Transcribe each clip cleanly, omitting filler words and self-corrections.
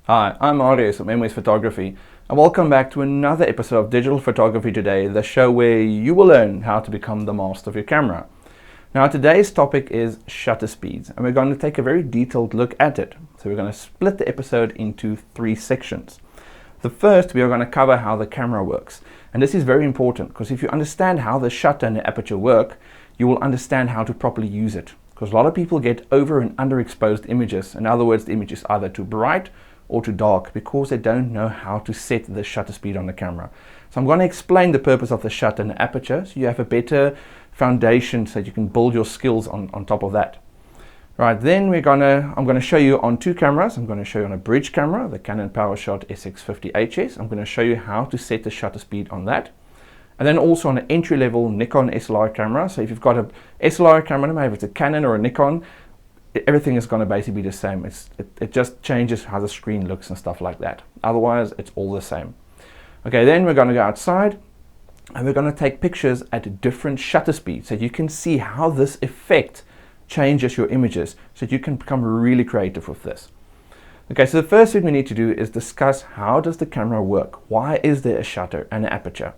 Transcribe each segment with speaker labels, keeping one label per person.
Speaker 1: Hi, I'm Marius from Memories Photography, and welcome back to another episode of Digital Photography Today, the show where you will learn how to become the master of your camera. Now, today's topic is shutter speeds, and we're going to take a very detailed look at it. So we're going to split the episode into three sections. The first, we are going to cover how the camera works, and this is very important because if you understand how the shutter and the aperture work, you will understand how to properly use it. Because a lot of people get over and underexposed images. In other words, the image is either too bright or too dark because they don't know how to set the shutter speed on the camera. So I'm going to explain the purpose of the shutter and the aperture so you have a better foundation so that you can build your skills on top of that. Right, then I'm going to show you on two cameras. I'm going to show you on a bridge camera, the Canon Powershot SX50HS. I'm going to show you how to set the shutter speed on that. And then also on an entry-level Nikon SLR camera. So if you've got a SLR camera, no matter if it's a Canon or a Nikon, everything is going to basically be the same. It just changes how the screen looks and stuff like that. Otherwise, it's all the same. Okay, then we're going to go outside and we're going to take pictures at different shutter speeds so you can see how this effect changes your images so that you can become really creative with this. Okay, so the first thing we need to do is discuss how does the camera work? Why is there a shutter and an aperture?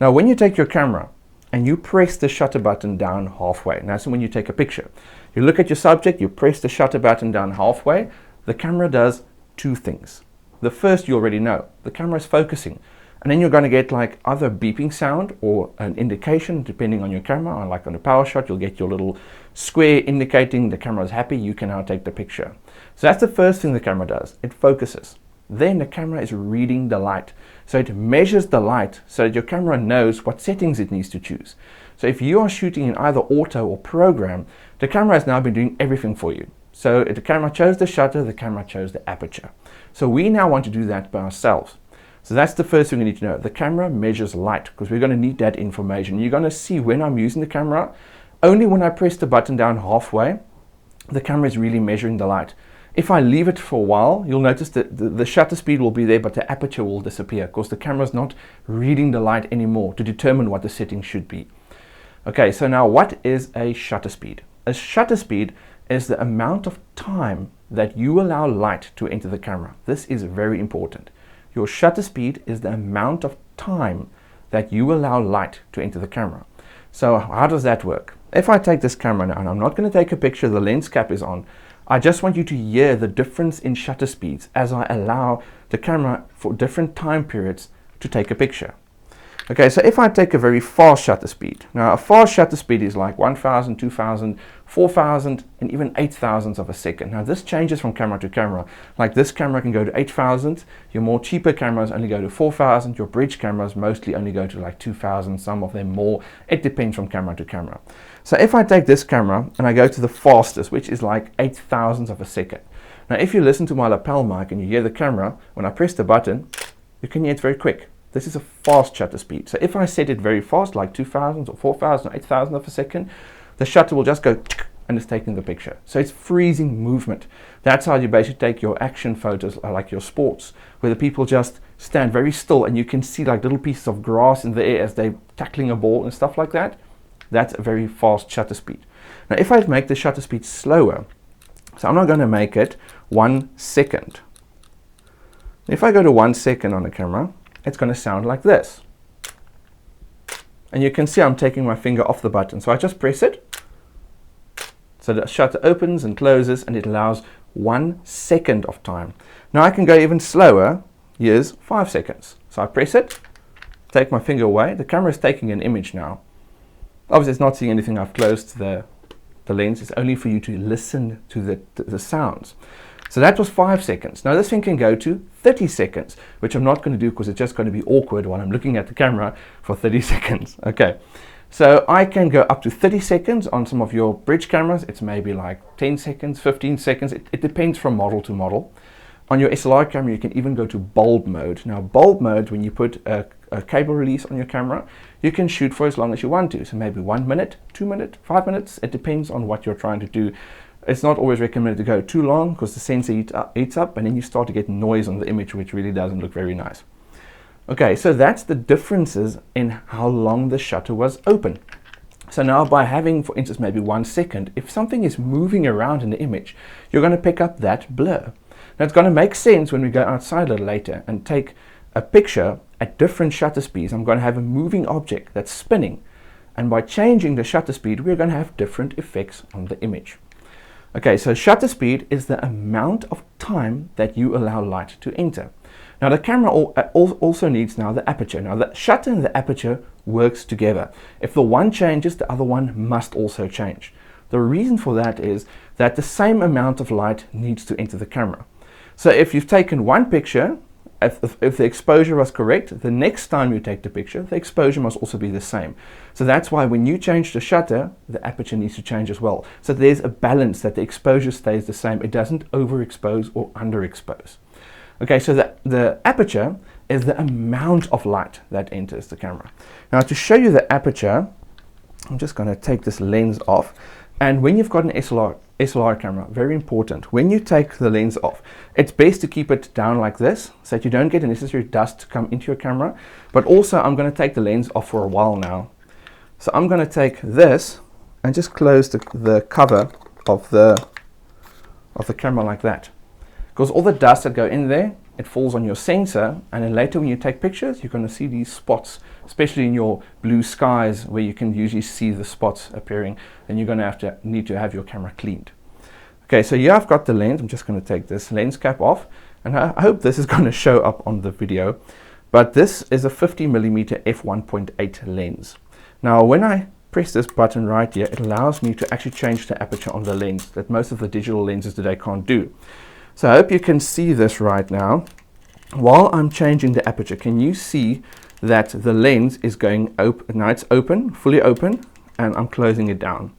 Speaker 1: Now, when you take your camera and you press the shutter button down halfway, and that's when you take a picture. You look at your subject, you press the shutter button down halfway, the camera does two things. The first you already know, the camera is focusing, and then you're going to get like either beeping sound or an indication depending on your camera. Like on the Powershot, you'll get your little square indicating the camera is happy, you can now take the picture. So that's the first thing the camera does, it focuses. Then the camera is reading the light. So it measures the light so that your camera knows what settings it needs to choose. So if you are shooting in either auto or program, the camera has now been doing everything for you. So if the camera chose the shutter, the camera chose the aperture. So we now want to do that by ourselves. So that's the first thing we need to know. The camera measures light because we're going to need that information. You're going to see when I'm using the camera, only when I press the button down halfway, the camera is really measuring the light. If I leave it for a while, you'll notice that the shutter speed will be there, but the aperture will disappear because the camera is not reading the light anymore to determine what the settings should be. Okay, so now what is a shutter speed? A shutter speed is the amount of time that you allow light to enter the camera. This is very important. Your shutter speed is the amount of time that you allow light to enter the camera. So how does that work? If I take this camera now, and I'm not going to take a picture, the lens cap is on, I just want you to hear the difference in shutter speeds as I allow the camera for different time periods to take a picture. Okay, so if I take a very fast shutter speed, now a fast shutter speed is like 1000, 2000, 4000 and even 8000 of a second. Now this changes from camera to camera. Like this camera can go to 8000, your more cheaper cameras only go to 4000, your bridge cameras mostly only go to like 2000, some of them more. It depends from camera to camera. So if I take this camera and I go to the fastest, which is like 8000 of a second. Now if you listen to my lapel mic and you hear the camera, when I press the button, you can hear it's very quick. This is a fast shutter speed. So if I set it very fast, like 2000 or 4000 or 8000 of a second, the shutter will just go and it's taking the picture. So it's freezing movement. That's how you basically take your action photos, like your sports, where the people just stand very still and you can see like little pieces of grass in the air as they're tackling a ball and stuff like that. That's a very fast shutter speed. Now if I make the shutter speed slower, so I'm not going to make it 1 second. If I go to 1 second on the camera, it's going to sound like this. And you can see I'm taking my finger off the button. So I just press it. So the shutter opens and closes and it allows 1 second of time. Now I can go even slower. Here's 5 seconds. So I press it, take my finger away. The camera is taking an image now. Obviously it's not seeing anything. I've closed the lens. It's only for you to listen to the sounds. So that was 5 seconds. Now this thing can go to 30 seconds, which I'm not going to do because it's just going to be awkward while I'm looking at the camera for 30 seconds. Okay, so I can go up to 30 seconds on some of your bridge cameras. It's maybe like 10 seconds, 15 seconds. It depends from model to model. On your SLR camera, you can even go to bulb mode. Now bulb mode, when you put a cable release on your camera, you can shoot for as long as you want to. So maybe 1 minute, 2 minutes, 5 minutes. It depends on what you're trying to do. It's not always recommended to go too long because the sensor eats up and then you start to get noise on the image, which really doesn't look very nice. Okay, so that's the differences in how long the shutter was open. So now by having, for instance, maybe 1 second, if something is moving around in the image, you're going to pick up that blur. Now it's going to make sense when we go outside a little later and take a picture at different shutter speeds. I'm going to have a moving object that's spinning, and by changing the shutter speed we're going to have different effects on the image. Okay, so shutter speed is the amount of time that you allow light to enter. Now the camera also needs now the aperture. Now the shutter and the aperture works together. If the one changes, the other one must also change. The reason for that is that the same amount of light needs to enter the camera. So if you've taken one picture, if the exposure was correct, the next time you take the picture, the exposure must also be the same. So that's why when you change the shutter, the aperture needs to change as well. So there's a balance that the exposure stays the same. It doesn't overexpose or underexpose. Okay, so the aperture is the amount of light that enters the camera. Now to show you the aperture, I'm just going to take this lens off. And when you've got an SLR camera, very important, when you take the lens off, it's best to keep it down like this so that you don't get unnecessary dust to come into your camera. But also I'm going to take the lens off for a while now. So I'm going to take this and just close the cover of the camera like that. Because all the dust that go in there, it falls on your sensor, and then later when you take pictures, you're going to see these spots, especially in your blue skies where you can usually see the spots appearing, and you're going to need to have your camera cleaned. Okay, so here I've got the lens. I'm just going to take this lens cap off, and I hope this is going to show up on the video, but this is a 50mm f1.8 lens. Now when I press this button right here, it allows me to actually change the aperture on the lens that most of the digital lenses today can't do. So I hope you can see this right now. While I'm changing the aperture, can you see that the lens is going open? Now it's open, fully open, and I'm closing it down.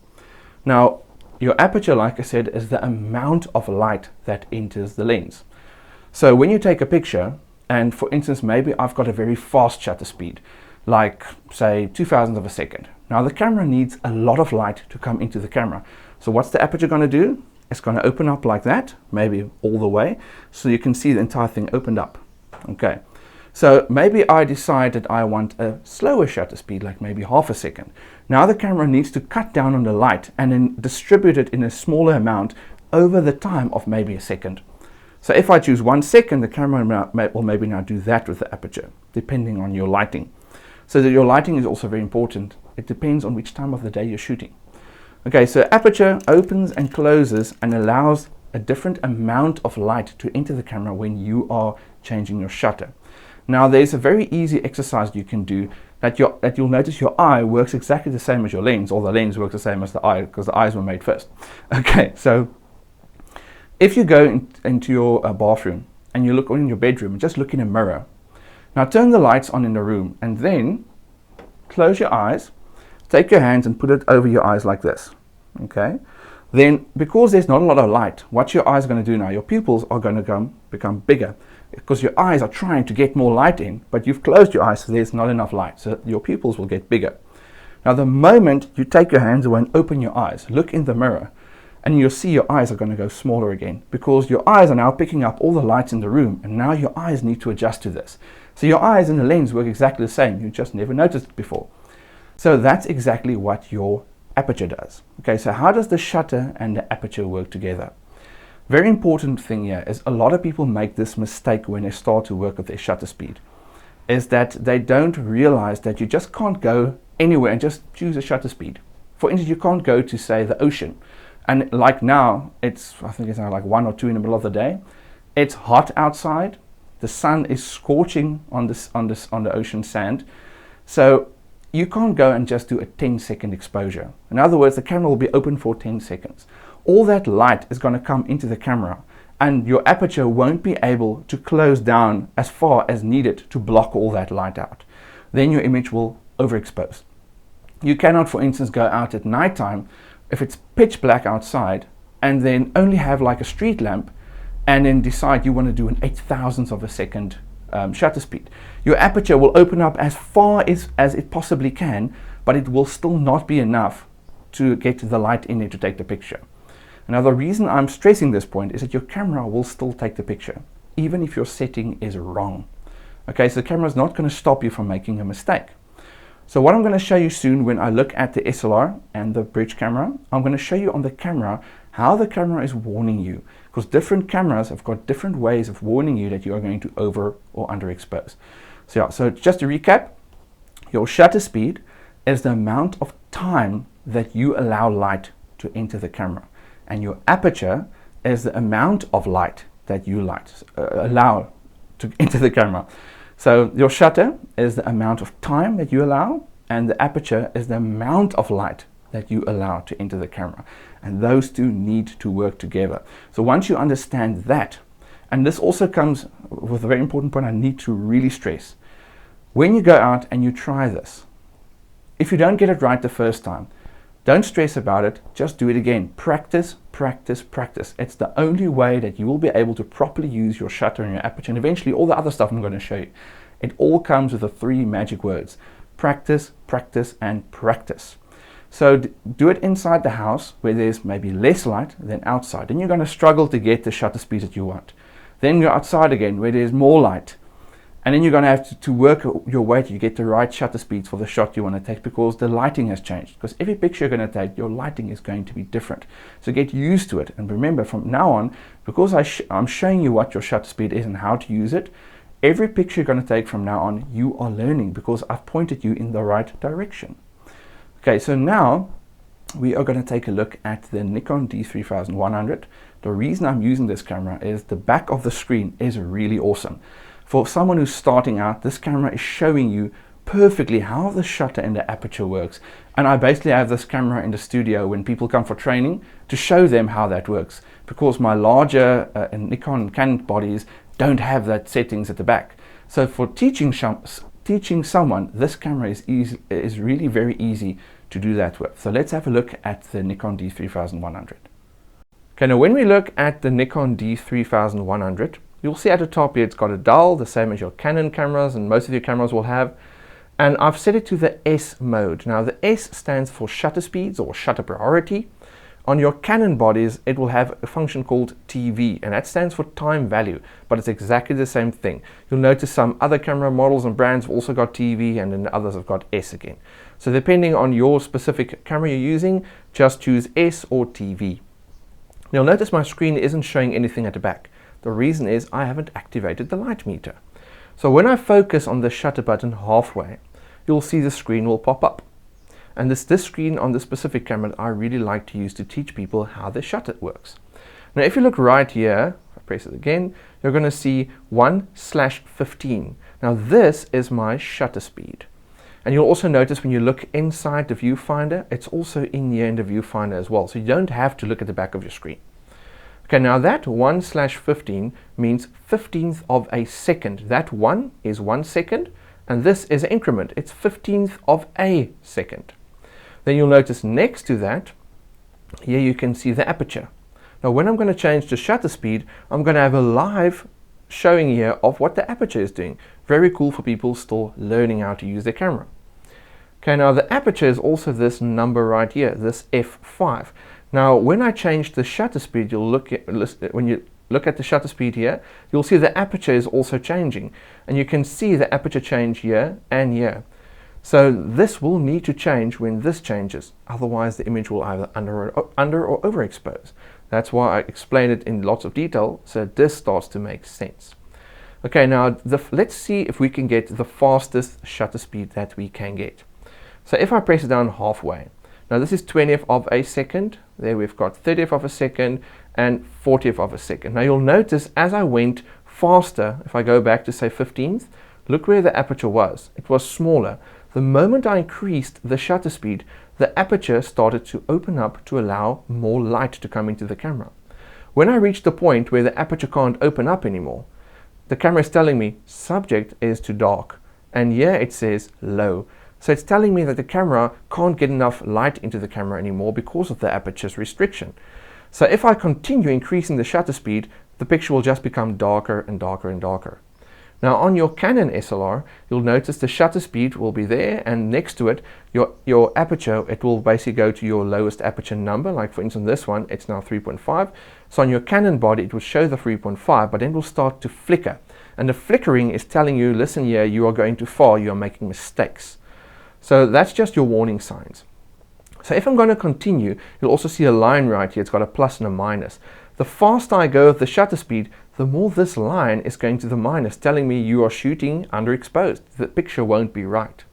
Speaker 1: Now your aperture, like I said, is the amount of light that enters the lens. So when you take a picture, and for instance, maybe I've got a very fast shutter speed, like say 2,000th of a second. Now the camera needs a lot of light to come into the camera. So what's the aperture going to do? It's going to open up like that, maybe all the way, so you can see the entire thing opened up. Okay, so maybe I decide that I want a slower shutter speed, like maybe half a second. Now the camera needs to cut down on the light and then distribute it in a smaller amount over the time of maybe a second. So if I choose 1 second, the camera will maybe now do that with the aperture, depending on your lighting. So that your lighting is also very important. It depends on which time of the day you're shooting. Okay, so aperture opens and closes and allows a different amount of light to enter the camera when you are changing your shutter. Now there's a very easy exercise you can do that you'll notice your eye works exactly the same as your lens, or the lens works the same as the eye, because the eyes were made first. Okay, so if you go into your bathroom and you look in your bedroom and just look in a mirror. Now turn the lights on in the room and then close your eyes. Take your hands and put it over your eyes like this. Okay, then because there's not a lot of light, what your eyes are going to do now, your pupils are going to become bigger because your eyes are trying to get more light in, but you've closed your eyes so there's not enough light, so your pupils will get bigger. Now the moment you take your hands away and open your eyes, look in the mirror, and you'll see your eyes are going to go smaller again because your eyes are now picking up all the lights in the room, and now your eyes need to adjust to this. So your eyes and the lens work exactly the same, you just never noticed it before. So that's exactly what your aperture does. Okay, so how does the shutter and the aperture work together? Very important thing here is a lot of people make this mistake when they start to work with their shutter speed, is that they don't realize that you just can't go anywhere and just choose a shutter speed. For instance, you can't go to, say, the ocean, and like now, I think it's now like 1 or 2 in the middle of the day. It's hot outside. The sun is scorching on the ocean sand. So you can't go and just do a 10-second exposure. In other words, the camera will be open for 10 seconds. All that light is going to come into the camera, and your aperture won't be able to close down as far as needed to block all that light out. Then your image will overexpose. You cannot, for instance, go out at nighttime if it's pitch black outside and then only have like a street lamp and then decide you want to do an 8,000th of a second shutter speed. Your aperture will open up as far as it possibly can, but it will still not be enough to get the light in there to take the picture. Now the reason I'm stressing this point is that your camera will still take the picture, even if your setting is wrong. Okay, so the camera is not going to stop you from making a mistake. So what I'm going to show you soon when I look at the SLR and the bridge camera, I'm going to show you on the camera how the camera is warning you, because different cameras have got different ways of warning you that you are going to over or underexpose. So yeah, so just to recap, your shutter speed is the amount of time that you allow light to enter the camera, and your aperture is the amount of light that you allow to enter the camera. So your shutter is the amount of time that you allow, and the aperture is the amount of light that you allow to enter the camera, and those two need to work together. So once you understand that, and this also comes with a very important point I need to really stress, when you go out and you try this, if you don't get it right the first time, don't stress about it, just do it again. Practice, practice, practice. It's the only way that you will be able to properly use your shutter and your aperture, and eventually all the other stuff I'm going to show you. It all comes with the 3 magic words: practice, practice, and practice. So do it inside the house where there's maybe less light than outside. Then you're going to struggle to get the shutter speed that you want. Then go outside again where there's more light. And then you're going to have to work your way to get the right shutter speeds for the shot you want to take, because the lighting has changed. Because every picture you're going to take, your lighting is going to be different. So get used to it. And remember, from now on, because I'm showing you what your shutter speed is and how to use it, every picture you're going to take from now on, you are learning, because I've pointed you in the right direction. Okay, so now we are going to take a look at the Nikon D3100. The reason I'm using this camera is the back of the screen is really awesome. For someone who's starting out, this camera is showing you perfectly how the shutter and the aperture works. And I basically have this camera in the studio when people come for training to show them how that works, because my larger Nikon and Canon bodies don't have that settings at the back. So for teaching someone, this camera is really very easy to do that with. So let's have a look at the Nikon D3100. Okay, now when we look at the Nikon D3100, you'll see at the top here it's got a dial, the same as your Canon cameras and most of your cameras will have. And I've set it to the S mode. Now the S stands for shutter speeds or shutter priority. On your Canon bodies, it will have a function called TV, and that stands for time value, but it's exactly the same thing. You'll notice some other camera models and brands have also got TV, and then others have got S again. So depending on your specific camera you're using, just choose S or TV. You'll notice my screen isn't showing anything at the back. The reason is I haven't activated the light meter. So when I focus on the shutter button halfway, you'll see the screen will pop up. And this screen on this specific camera I really like to use to teach people how the shutter works. Now if you look right here, if I press it again, you're going to see 1/15. Now this is my shutter speed. And you'll also notice when you look inside the viewfinder, it's also in here in the viewfinder as well. So you don't have to look at the back of your screen. Okay, now that 1/15 means 15th of a second. That 1 is 1 second, and this is an increment. It's 15th of a second. Then you'll notice next to that, here you can see the aperture. Now when I'm going to change the shutter speed, I'm going to have a live showing here of what the aperture is doing. Very cool for people still learning how to use their camera. Okay, now the aperture is also this number right here, this f5. Now when I change the shutter speed, when you look at the shutter speed here, you'll see the aperture is also changing, and you can see the aperture change here and here. So this will need to change when this changes, otherwise the image will either under or overexpose. That's why I explained it in lots of detail, so this starts to make sense. Okay, now let's see if we can get the fastest shutter speed that we can get. So if I press it down halfway, now this is 20th of a second, there we've got 30th of a second and 40th of a second. Now you'll notice as I went faster, if I go back to say 15th, look where the aperture was. It was smaller. The moment I increased the shutter speed, the aperture started to open up to allow more light to come into the camera. When I reached the point where the aperture can't open up anymore, the camera is telling me subject is too dark, and here it says low. So it's telling me that the camera can't get enough light into the camera anymore because of the aperture's restriction. So if I continue increasing the shutter speed, the picture will just become darker and darker and darker. Now on your Canon SLR, you'll notice the shutter speed will be there, and next to it, your aperture, it will basically go to your lowest aperture number. Like for instance this one, it's now 3.5. So on your Canon body, it will show the 3.5, but then it will start to flicker. And the flickering is telling you, listen here, you are going too far, you are making mistakes. So that's just your warning signs. So if I'm going to continue, you'll also see a line right here. It's got a plus and a minus. The faster I go with the shutter speed, the more this line is going to the minus, telling me you are shooting underexposed. The picture won't be right.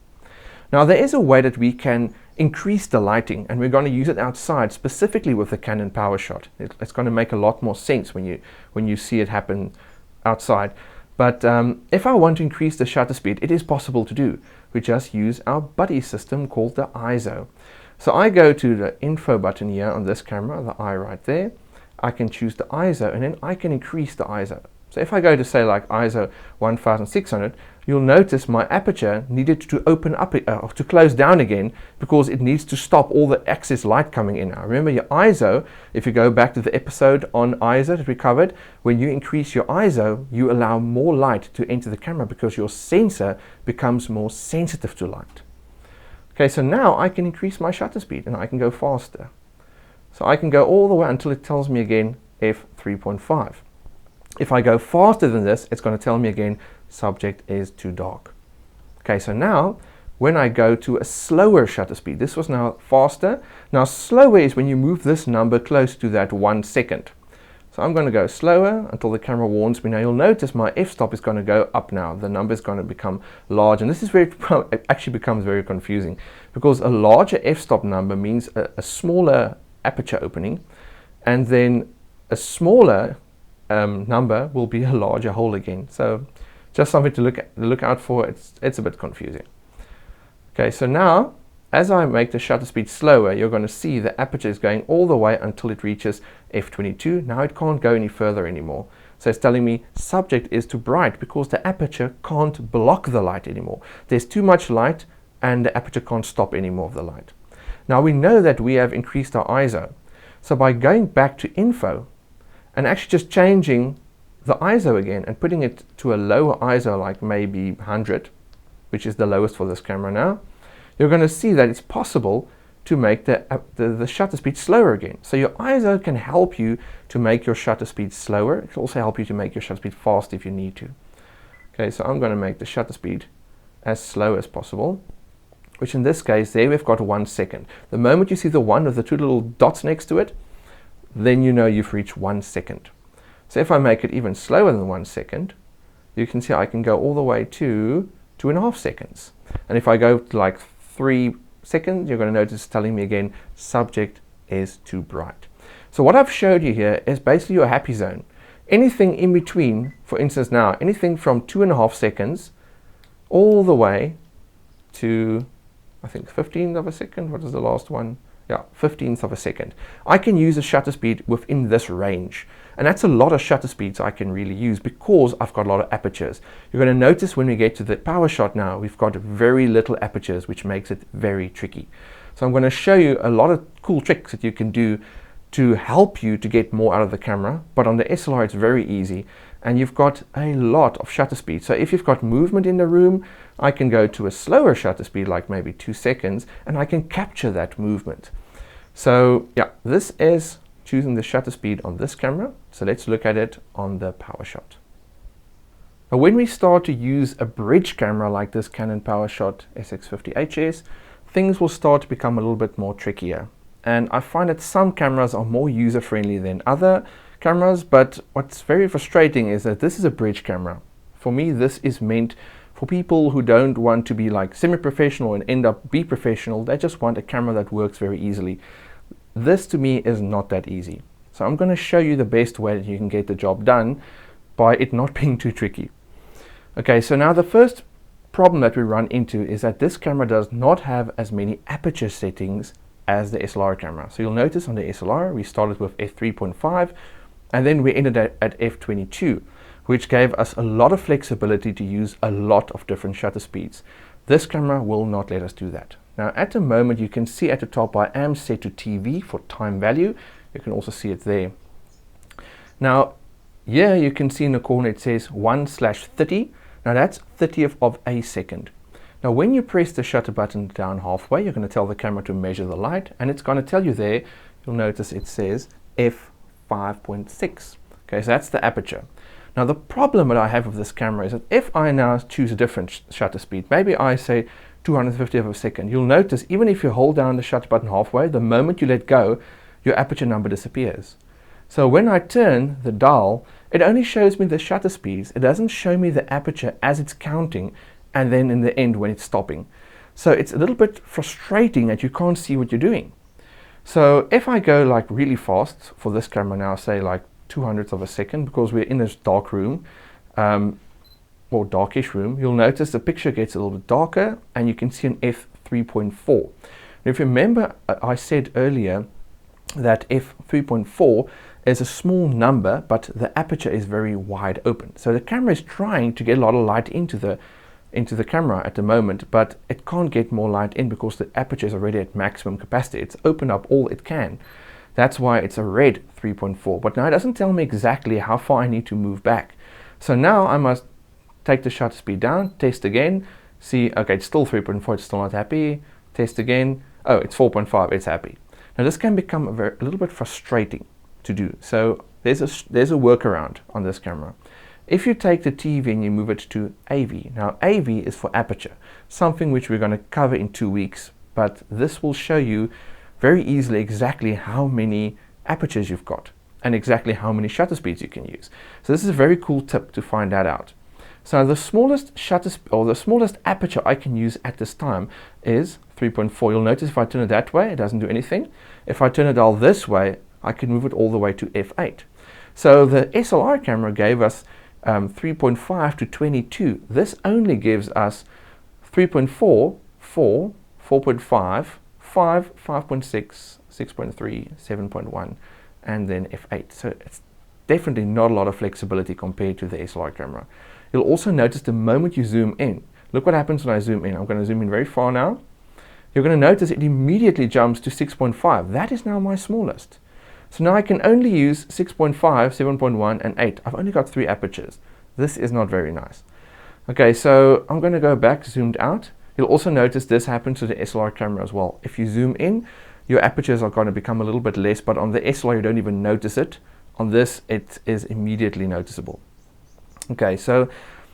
Speaker 1: Now there is a way that we can increase the lighting, and we're going to use it outside, specifically with the Canon Powershot. It's going to make a lot more sense when you see it happen outside. But if I want to increase the shutter speed, it is possible to do. We just use our buddy system called the ISO. So I go to the info button here on this camera, the eye right there. I can choose the ISO, and then I can increase the ISO. So if I go to say like ISO 1600, you'll notice my aperture needed to open up, to close down again, because it needs to stop all the excess light coming in. Now remember your ISO, if you go back to the episode on ISO that we covered, when you increase your ISO, you allow more light to enter the camera because your sensor becomes more sensitive to light. Okay, so now I can increase my shutter speed and I can go faster. So I can go all the way until it tells me again f3.5. If I go faster than this, it's going to tell me again subject is too dark. Okay, so now when I go to a slower shutter speed, this was now faster. Now slower is when you move this number close to that 1 second. So I'm going to go slower until the camera warns me. Now you'll notice my f-stop is going to go up now. The number is going to become large, and this is where it actually becomes very confusing, because a larger f-stop number means a smaller aperture opening, and then a smaller number will be a larger hole again. So just something to look out for. It's a bit confusing. Okay, so now as I make the shutter speed slower, you're going to see the aperture is going all the way until it reaches f22. Now it can't go any further anymore. So it's telling me subject is too bright because the aperture can't block the light anymore. There's too much light and the aperture can't stop any more of the light. Now we know that we have increased our ISO. So by going back to info and actually just changing the ISO again and putting it to a lower ISO, like maybe 100, which is the lowest for this camera now, you're going to see that it's possible to make the shutter speed slower again. So your ISO can help you to make your shutter speed slower. It can also help you to make your shutter speed fast if you need to. Okay, so I'm going to make the shutter speed as slow as possible, which in this case, there we've got 1 second. The moment you see the one with the two little dots next to it, then you know you've reached 1 second. So if I make it even slower than 1 second, you can see I can go all the way to 2.5 seconds. And if I go to like 3 seconds, you're going to notice it's telling me again, subject is too bright. So what I've showed you here is basically your happy zone. Anything in between, for instance now, anything from 2.5 seconds all the way to, I think, 15th of a second. What is the last one? Yeah, 15th of a second. I can use a shutter speed within this range. And that's a lot of shutter speeds I can really use because I've got a lot of apertures. You're going to notice when we get to the Powershot now, we've got very little apertures, which makes it very tricky. So I'm going to show you a lot of cool tricks that you can do to help you to get more out of the camera. But on the SLR, it's very easy. And you've got a lot of shutter speed. So if you've got movement in the room, I can go to a slower shutter speed, like maybe 2 seconds, and I can capture that movement. So yeah, this is choosing the shutter speed on this camera. So let's look at it on the Powershot. Now when we start to use a bridge camera like this Canon Powershot SX50HS, things will start to become a little bit more trickier. And I find that some cameras are more user-friendly than other cameras, but what's very frustrating is that this is a bridge camera. For me, this is meant for people who don't want to be like semi-professional and end up be professional. They just want a camera that works very easily. This to me is not that easy. So I'm going to show you the best way that you can get the job done by it not being too tricky. Okay, so now the first problem that we run into is that this camera does not have as many aperture settings as the SLR camera. So you'll notice on the SLR we started with f3.5 and then we ended at f22, which gave us a lot of flexibility to use a lot of different shutter speeds. This camera will not let us do that. Now at the moment you can see at the top I am set to TV for time value. You can also see it there. Now here you can see in the corner it says 1/30. Now that's 30th of a second. Now when you press the shutter button down halfway, you're going to tell the camera to measure the light, and it's going to tell you there, you'll notice it says f5.6. Okay, so that's the aperture. Now the problem that I have with this camera is that if I now choose a different shutter speed, maybe I say 250th of a second. You'll notice even if you hold down the shutter button halfway, the moment you let go, your aperture number disappears. So when I turn the dial, it only shows me the shutter speeds. It doesn't show me the aperture as it's counting and then in the end when it's stopping. So it's a little bit frustrating that you can't see what you're doing. So if I go like really fast for this camera now, say like 200th of a second, because we're in this dark room, or darkish room, you'll notice the picture gets a little bit darker and you can see an f3.4. If you remember, I said earlier that f3.4 is a small number, but the aperture is very wide open. So the camera is trying to get a lot of light into the camera at the moment, but it can't get more light in because the aperture is already at maximum capacity. It's opened up all it can. That's why it's a red 3.4. But now it doesn't tell me exactly how far I need to move back. So now I must take the shutter speed down, test again, see, okay, it's still 3.4, it's still not happy, test again, oh, it's 4.5, it's happy. Now this can become a little bit frustrating to do. So there's a workaround on this camera. If you take the TV and you move it to AV, now AV is for aperture, something which we're going to cover in 2 weeks, but this will show you very easily exactly how many apertures you've got and exactly how many shutter speeds you can use. So this is a very cool tip to find that out. So the smallest the smallest aperture I can use at this time is 3.4. You'll notice if I turn it that way, it doesn't do anything. If I turn it dial this way, I can move it all the way to f8. So the SLR camera gave us 3.5 to 22. This only gives us 3.4, 4, 4.5, 5, 5.6, 6.3, 7.1, and then f8. So it's definitely not a lot of flexibility compared to the SLR camera. You'll also notice the moment you zoom in. Look what happens when I zoom in. I'm going to zoom in very far now. You're going to notice it immediately jumps to 6.5. That is now my smallest. So now I can only use 6.5, 7.1, and 8. I've only got 3 apertures. This is not very nice. Okay, so I'm going to go back, zoomed out. You'll also notice this happens to the SLR camera as well. If you zoom in, your apertures are going to become a little bit less, but on the SLR you don't even notice it. On this, it is immediately noticeable. Okay, so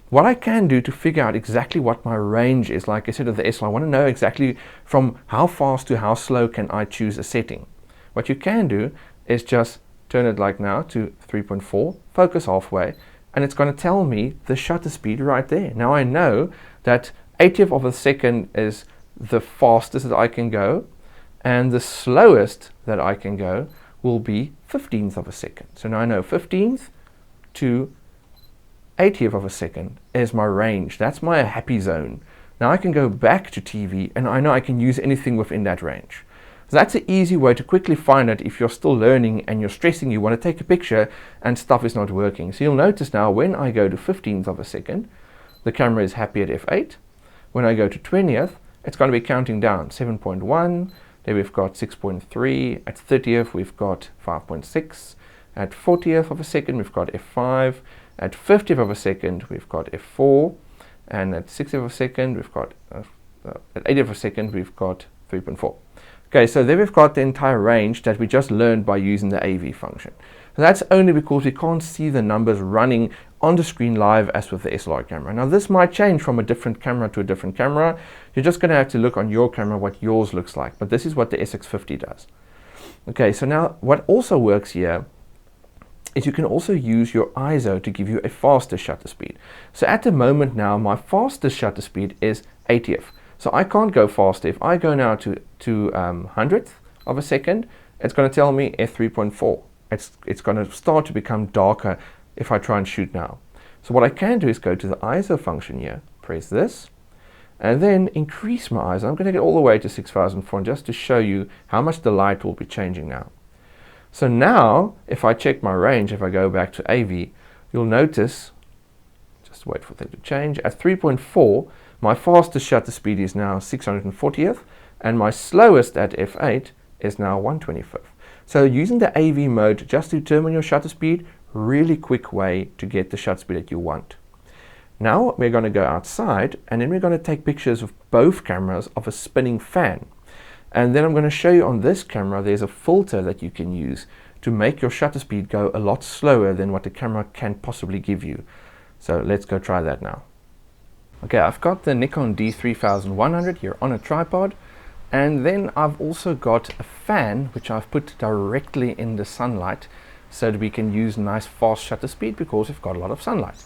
Speaker 1: what I can do to figure out exactly what my range is, like I said with the SLR, I want to know exactly from how fast to how slow can I choose a setting. What you can do is just turn it like now to 3.4, focus halfway, and it's going to tell me the shutter speed right there. Now I know that 80th of a second is the fastest that I can go, and the slowest that I can go will be 15th of a second. So now I know 15th to 80th of a second is my range. That's my happy zone. Now I can go back to TV and I know I can use anything within that range. So that's an easy way to quickly find it if you're still learning and you're stressing, you want to take a picture and stuff is not working. So you'll notice now when I go to 15th of a second, the camera is happy at f8. When I go to 20th, it's going to be counting down 7.1, then we've got 6.3, at 30th we've got 5.6, at 40th of a second we've got f5, at 50th of a second we've got f4, and at 60th of a second we've got, at 80th of a second we've got 3.4. Okay, so there we've got the entire range that we just learned by using the AV function. So that's only because we can't see the numbers running on the screen live as with the SLR camera. Now this might change from a different camera to a different camera. You're just going to have to look on your camera what yours looks like, but this is what the SX50 does. Okay, so now what also works here is you can also use your ISO to give you a faster shutter speed. So at the moment now, my fastest shutter speed is 80th. So I can't go faster. If I go now to 100th of a second, it's going to tell me f3.4. It's going to start to become darker if I try and shoot now. So what I can do is go to the ISO function here, press this, and then increase my ISO. I'm going to get all the way to 6400 just to show you how much the light will be changing now. So now, if I check my range, if I go back to AV, you'll notice, just wait for that to change, at 3.4, my fastest shutter speed is now 640th, and my slowest at f8 is now 125th. So using the AV mode just to determine your shutter speed, really quick way to get the shutter speed that you want. Now we're going to go outside, and then we're going to take pictures of both cameras of a spinning fan. And then I'm going to show you on this camera, there's a filter that you can use to make your shutter speed go a lot slower than what the camera can possibly give you. So let's go try that now. Okay, I've got the Nikon D3100 here on a tripod, and then I've also got a fan which I've put directly in the sunlight so that we can use nice fast shutter speed because we've got a lot of sunlight.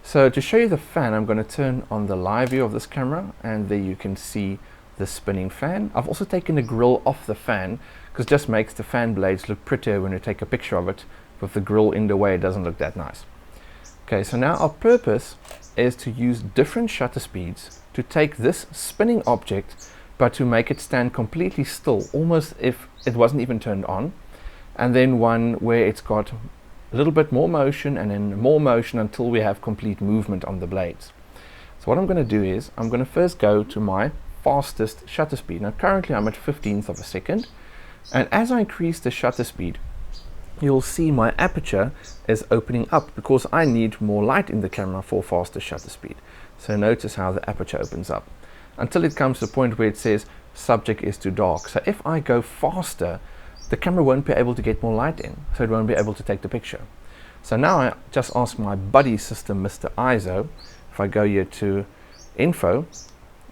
Speaker 1: So to show you the fan, I'm going to turn on the live view of this camera, and there you can see the spinning fan. I've also taken the grill off the fan because it just makes the fan blades look prettier when you take a picture of it. With the grill in the way, it doesn't look that nice. Okay, so now our purpose is to use different shutter speeds to take this spinning object but to make it stand completely still, almost if it wasn't even turned on, and then one where it's got a little bit more motion and then more motion until we have complete movement on the blades. So what I'm going to do is I'm going to first go to my fastest shutter speed. Now currently I'm at 15th of a second, and as I increase the shutter speed, you'll see my aperture is opening up because I need more light in the camera for faster shutter speed. So notice how the aperture opens up until it comes to the point where it says subject is too dark. So if I go faster, the camera won't be able to get more light in, so it won't be able to take the picture. So now I just ask my buddy system, Mr. ISO. If I go here to info,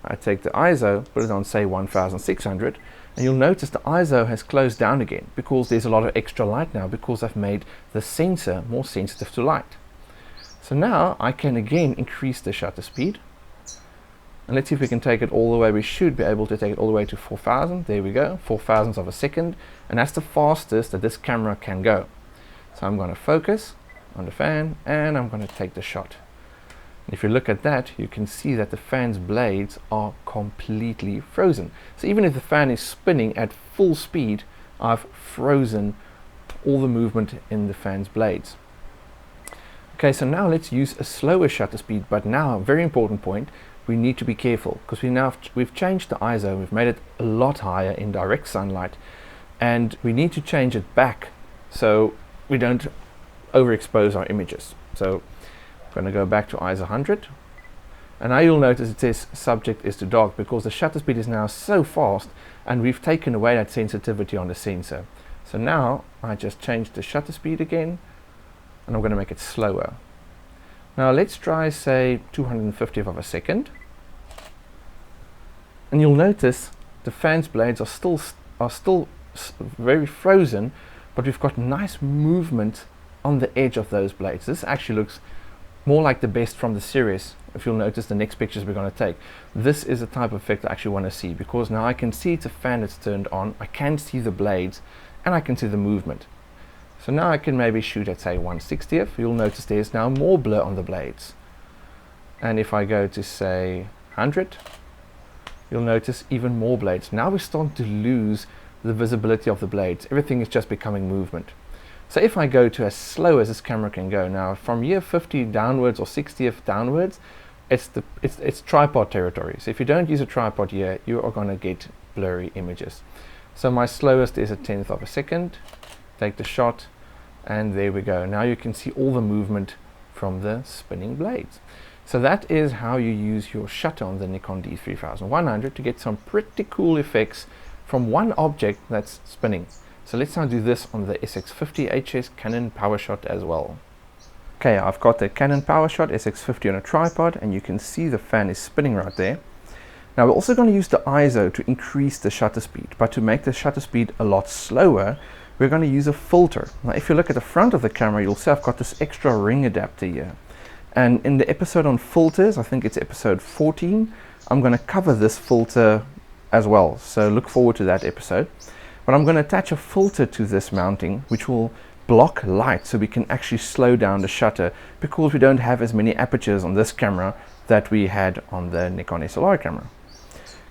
Speaker 1: I take the ISO, put it on say 1600, and you'll notice the ISO has closed down again because there's a lot of extra light now because I've made the sensor more sensitive to light. So now I can again increase the shutter speed. And let's see if we can take it all the way. We should be able to take it all the way to 4000. There we go, 4000ths of a second. And that's the fastest that this camera can go. So I'm going to focus on the fan and I'm going to take the shot. And if you look at that, you can see that the fan's blades are completely frozen. So even if the fan is spinning at full speed, I've frozen all the movement in the fan's blades. Okay, so now let's use a slower shutter speed, but now, very important point, we need to be careful because we've changed the ISO, we've made it a lot higher in direct sunlight, and we need to change it back so we don't overexpose our images. So I'm going to go back to ISO 100, and now you'll notice it says subject is too dark because the shutter speed is now so fast and we've taken away that sensitivity on the sensor. So now I just changed the shutter speed again and I'm going to make it slower. Now let's try say 250th of a second, and you'll notice the fan's blades are still very frozen, but we've got nice movement on the edge of those blades. This actually looks more like the best from the series. If you'll notice the next pictures we're going to take, this is the type of effect I actually want to see because now I can see it's a fan that's turned on, I can see the blades and I can see the movement. So now I can maybe shoot at say 1/60th. You'll notice there's now more blur on the blades. And if I go to say 100, you'll notice even more blades. Now we're starting to lose the visibility of the blades. Everything is just becoming movement. So if I go to as slow as this camera can go, now from year 50 downwards or 60th downwards, it's tripod territory. So if you don't use a tripod here, you are going to get blurry images. So my slowest is a 10th of a second. Take the shot, and there we go. Now you can see all the movement from the spinning blades. So that is how you use your shutter on the Nikon D3100 to get some pretty cool effects from one object that's spinning. So let's now do this on the SX50 HS Canon Powershot as well. Okay, I've got the Canon Powershot SX50 on a tripod, and you can see the fan is spinning right there. Now we're also going to use the ISO to increase the shutter speed, but to make the shutter speed a lot slower, we're going to use a filter. Now if you look at the front of the camera, you'll see I've got this extra ring adapter here. And in the episode on filters, I think it's episode 14, I'm going to cover this filter as well. So look forward to that episode. But I'm going to attach a filter to this mounting, which will block light so we can actually slow down the shutter because we don't have as many apertures on this camera that we had on the Nikon SLR camera.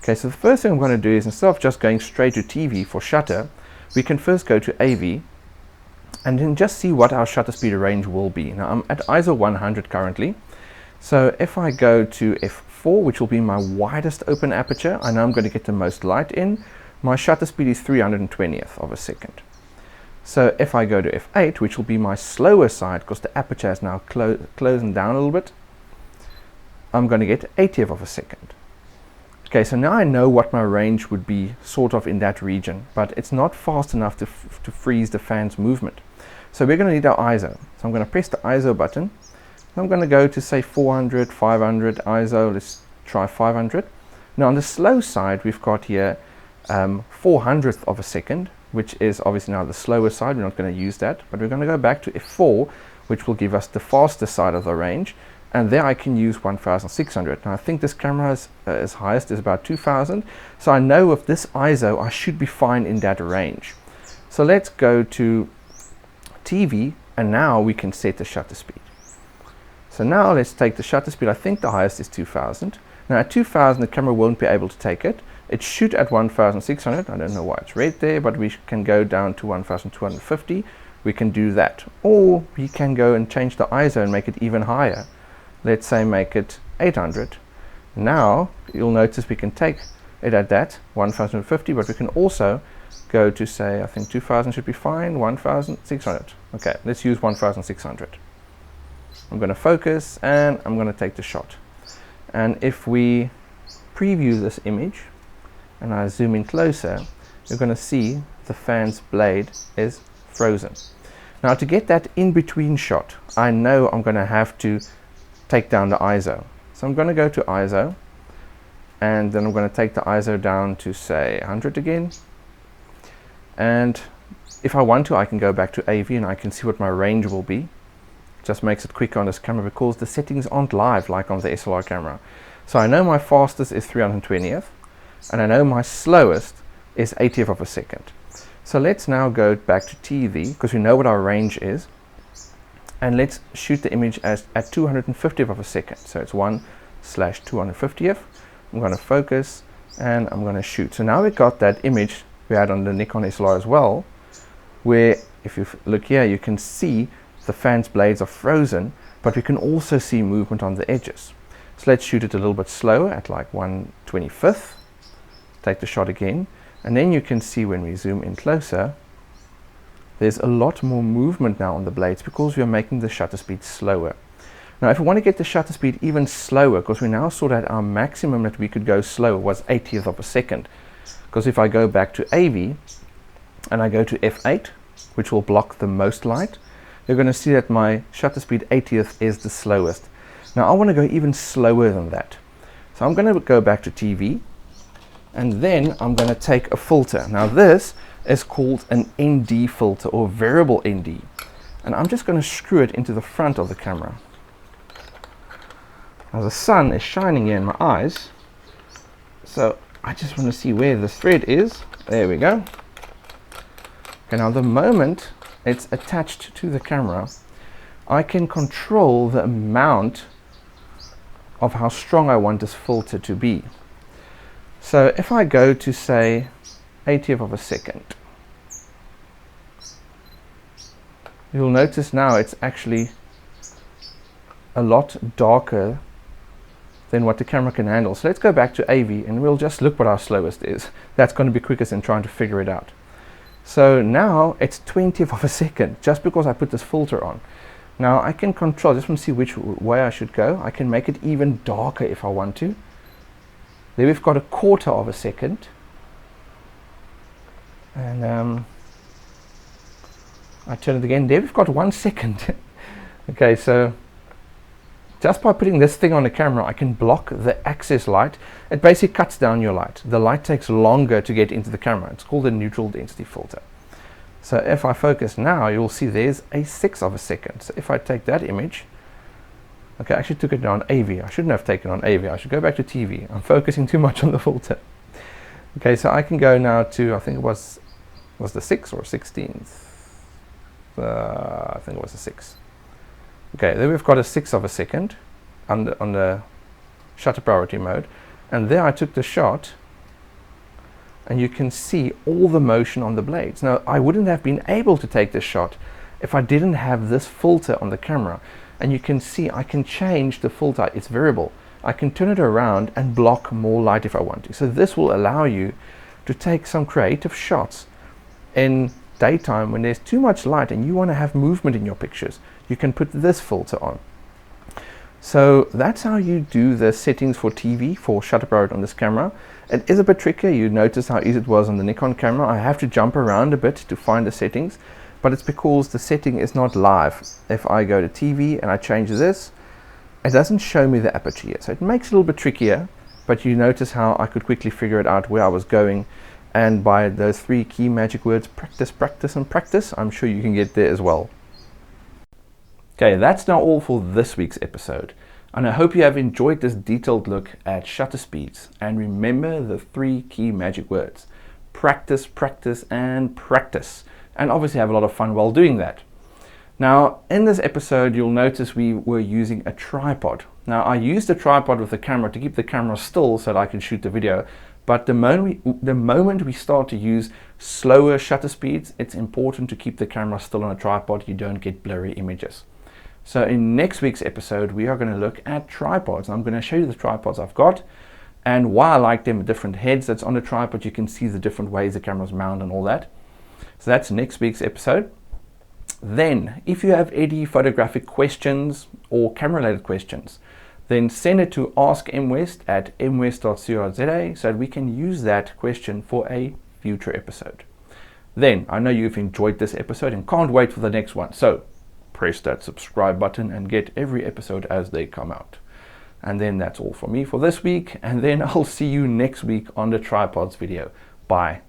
Speaker 1: Okay, so the first thing I'm going to do is, instead of just going straight to TV for shutter, we can first go to AV and then just see what our shutter speed range will be. Now I'm at ISO 100 currently, so if I go to f4, which will be my widest open aperture, I know I'm going to get the most light in, my shutter speed is 320th of a second. So if I go to f8, which will be my slower side because the aperture is now closing down a little bit, I'm going to get 80th of a second. Okay, so now I know what my range would be sort of in that region, but it's not fast enough to freeze the fan's movement. So we're going to need our ISO. So I'm going to press the ISO button, I'm going to go to say 400, 500 ISO. Let's try 500. Now on the slow side, we've got here 400th of a second, which is obviously now the slower side. We're not going to use that, but we're going to go back to f4, which will give us the faster side of the range. And there I can use 1600. Now I think this camera's highest is about 2000. So I know with this ISO, I should be fine in that range. So let's go to TV, and now we can set the shutter speed. So now let's take the shutter speed. I think the highest is 2000. Now at 2000, the camera won't be able to take it. It should at 1600. I don't know why it's red there, but we can go down to 1250. We can do that. Or we can go and change the ISO and make it even higher. Let's say make it 800. Now you'll notice we can take it at that 1050, but we can also go to say, I think 2000 should be fine, 1600. Okay, let's use 1600. I'm going to focus and I'm going to take the shot. And if we preview this image and I zoom in closer, you're going to see the fan's blade is frozen. Now to get that in between shot, I know I'm going to have to take down the ISO. So I'm going to go to ISO, and then I'm going to take the ISO down to say 100 again. And if I want to, I can go back to AV and I can see what my range will be. Just makes it quicker on this camera because the settings aren't live like on the SLR camera. So I know my fastest is 320th, and I know my slowest is 80th of a second. So let's now go back to TV because we know what our range is. And let's shoot the image at 250th of a second. So it's 1/250th. I'm going to focus and I'm going to shoot. So now we've got that image we had on the Nikon SLR as well, where if you look here, you can see the fan's blades are frozen, but we can also see movement on the edges. So let's shoot it a little bit slower at like 1/25th. Take the shot again. And then you can see when we zoom in closer, there's a lot more movement now on the blades because we are making the shutter speed slower. Now if we want to get the shutter speed even slower, because we now saw that our maximum that we could go slower was 80th of a second. Because if I go back to AV and I go to f8, which will block the most light, you're going to see that my shutter speed 80th is the slowest. Now I want to go even slower than that. So I'm going to go back to TV, and then I'm going to take a filter. Now this is called an ND filter, or variable ND, and I'm just going to screw it into the front of the camera. Now the sun is shining here in my eyes, so I just want to see where the thread is. There we go. Okay, now the moment it's attached to the camera, I can control the amount of how strong I want this filter to be. So if I go to say 80th of a second, you'll notice now it's actually a lot darker than what the camera can handle. So let's go back to AV and we'll just look what our slowest is. That's going to be quickest in trying to figure it out. So now it's 20th of a second just because I put this filter on. Now I can control, just want to see which way I should go. I can make it even darker if I want to. There we've got 1/4 of a second. And I turn it again. There we've got 1 second. Okay, so just by putting this thing on the camera, I can block the access light. It basically cuts down your light. The light takes longer to get into the camera. It's called a neutral density filter. So if I focus now, you'll see there's 1/6 of a second. So if I take that image, okay, I actually took it on AV. I shouldn't have taken on AV. I should go back to TV. I'm focusing too much on the filter. Okay, so I can go now to, I think it was the 6th or 16th. I think it was the 6th. Okay, then we've got 1/6 of a second on the shutter priority mode. And there I took the shot, and you can see all the motion on the blades. Now, I wouldn't have been able to take this shot if I didn't have this filter on the camera. And you can see I can change the filter. It's variable. I can turn it around and block more light if I want to. So this will allow you to take some creative shots in daytime when there's too much light and you want to have movement in your pictures. You can put this filter on. So that's how you do the settings for TV, for shutter priority on this camera. It is a bit trickier. You notice how easy it was on the Nikon camera. I have to jump around a bit to find the settings, but it's because the setting is not live. If I go to TV and I change this, it doesn't show me the aperture yet, so it makes it a little bit trickier, but you notice how I could quickly figure it out where I was going, and by those 3 key magic words, practice, practice and practice, I'm sure you can get there as well. Okay, that's now all for this week's episode, and I hope you have enjoyed this detailed look at shutter speeds. And remember the 3 key magic words: practice, practice and practice, and obviously have a lot of fun while doing that. Now, in this episode, you'll notice we were using a tripod. Now, I used a tripod with the camera to keep the camera still so that I can shoot the video, but the moment we start to use slower shutter speeds, it's important to keep the camera still on a tripod. You don't get blurry images. So in next week's episode, we are going to look at tripods. I'm going to show you the tripods I've got and why I like them with different heads that's on the tripod. You can see the different ways the cameras mount and all that. So that's next week's episode. Then, if you have any photographic questions or camera-related questions, then send it to askmwest@mwest.co.za so that we can use that question for a future episode. Then, I know you've enjoyed this episode and can't wait for the next one, so press that subscribe button and get every episode as they come out. And then that's all from me for this week, and then I'll see you next week on the tripods video. Bye.